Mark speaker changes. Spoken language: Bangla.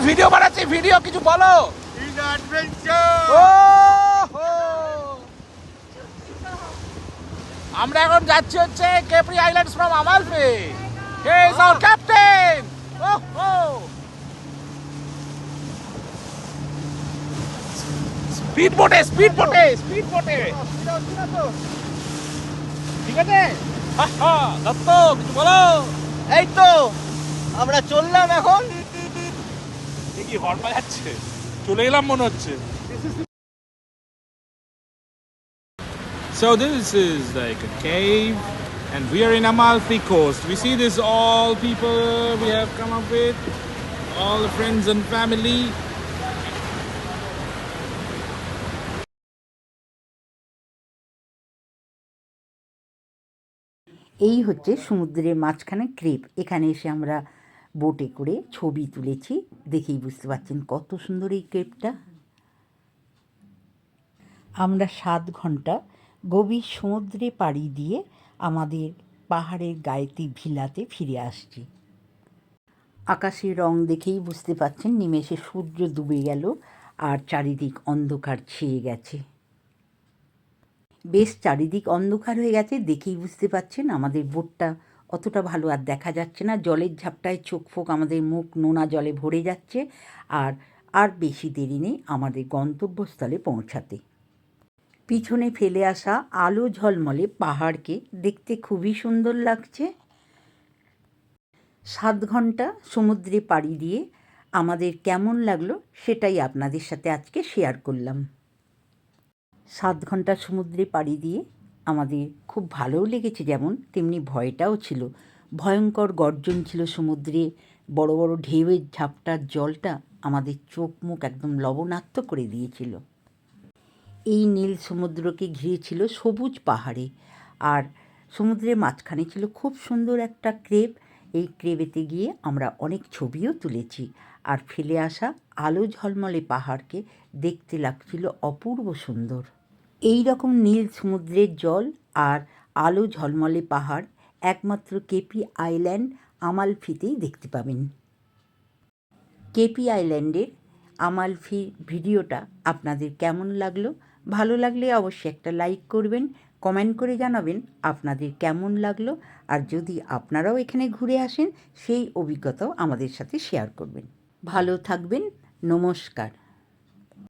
Speaker 1: ভিডিও বানাচ্ছি, ভিডিও কিছু বলো। আমরা এখন যাচ্ছি হচ্ছে Capri islands from Amalfi. He is our captain. Speed বোটে, স্পিড বোটে, স্পিড বোটে। ঠিক আছে, দত্ত কিছু বলো।
Speaker 2: এই তো আমরা চললাম এখন।
Speaker 1: কি হর্ন বাজাচ্ছে, চলে এলাম মনে হচ্ছে। So this is like a cave and we are in Amalfi Coast. We see this all people we have come up with, all the friends and family.
Speaker 3: এই হচ্ছে সমুদ্রের মাঝখানে ক্রেপ। এখানে এসে আমরা বোটে করে ছবি তুলেছি, দেখেই বুঝতে পারছেন কত সুন্দর এই ক্রেপটা। আমরা 7 ঘন্টা গভীর সমুদ্রে পাড়ি দিয়ে আমাদের পাহাড়ের গায়েতে ভিলাতে ফিরে আসছি। আকাশের রং দেখেই বুঝতে পারছেন নিমেষে সূর্য ডুবে গেল আর চারিদিক অন্ধকার ছেয়ে গেছে। বেশ চারিদিক অন্ধকার হয়ে গেছে, দেখেই বুঝতে পারছেন আমাদের বোটটা অতটা ভালো আর দেখা যাচ্ছে না। জলের ঝাপটায় চোখ ফোক আমাদের মুখ নোনা জলে ভরে যাচ্ছে। আর বেশি দেরি নেই আমাদের গন্তব্যস্থলে পৌঁছাতে। পিছনে ফেলে আসা আলো ঝলমলে পাহাড়কে দেখতে খুবই সুন্দর লাগছে। 7 ঘন্টা সমুদ্রে পাড়ি দিয়ে আমাদের কেমন লাগলো সেটাই আপনাদের সাথে আজকে শেয়ার করলাম। 7 ঘন্টা সমুদ্রে পাড়ি দিয়ে আমাদের খুব ভালোও লেগেছে, যেমন তেমনি ভয়টাও ছিল। ভয়ঙ্কর গর্জন ছিল সমুদ্রে, বড় বড় ঢেউয়ের ঝাপটার জলটা আমাদের চোখ মুখ একদম লবণাক্ত করে দিয়েছিল। এই নীল সমুদ্রকে ঘিরে ছিল সবুজ পাহাড়ে, আর সমুদ্রের মাঝখানে ছিল খুব সুন্দর একটা ক্রেপ। এই ক্রেবেতে গিয়ে আমরা অনেক ছবিও তুলেছি, আর ফেলে আসা আলো ঝলমলে পাহাড়কে দেখতে লাগছিল অপূর্ব সুন্দর। এই রকম নীল সমুদ্রের জল আর আলো ঝলমলে পাহাড় একমাত্র কেপি আইল্যান্ড আমালফিতেই দেখতে পাবেন। কেপি আইল্যান্ডের আমালফি ভিডিওটা আপনাদের কেমন লাগলো? ভালো লাগলে অবশ্যই একটা লাইক করবেন, কমেন্ট করে জানাবেন আপনাদের কেমন লাগলো। আর যদি আপনারাও এখানে ঘুরে আসেন সেই অভিজ্ঞতাও আমাদের সাথে শেয়ার করবেন। ভালো থাকবেন, নমস্কার।